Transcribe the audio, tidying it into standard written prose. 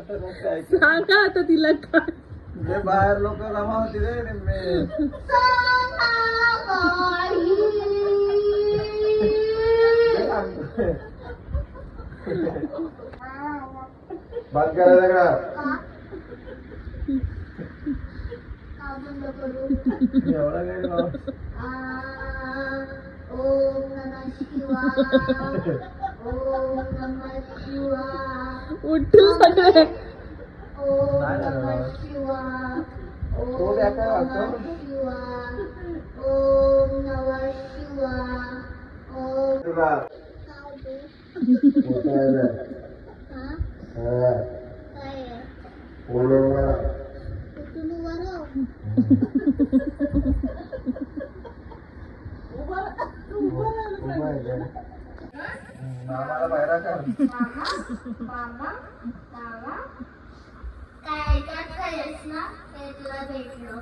सांगा आता तिला काय. बाहेर लोक जमा होती रे बंद करायला का एवढा ओम नमः शिवाय ओम नमः शिवाय उठू सगळे. ओम नमः शिवाय ओम नमः शिवाय ओम नमः शिवाय ओम तुला काय मामाला बाहेर कर मामा मामा काय काय ना ते तुला भेटलो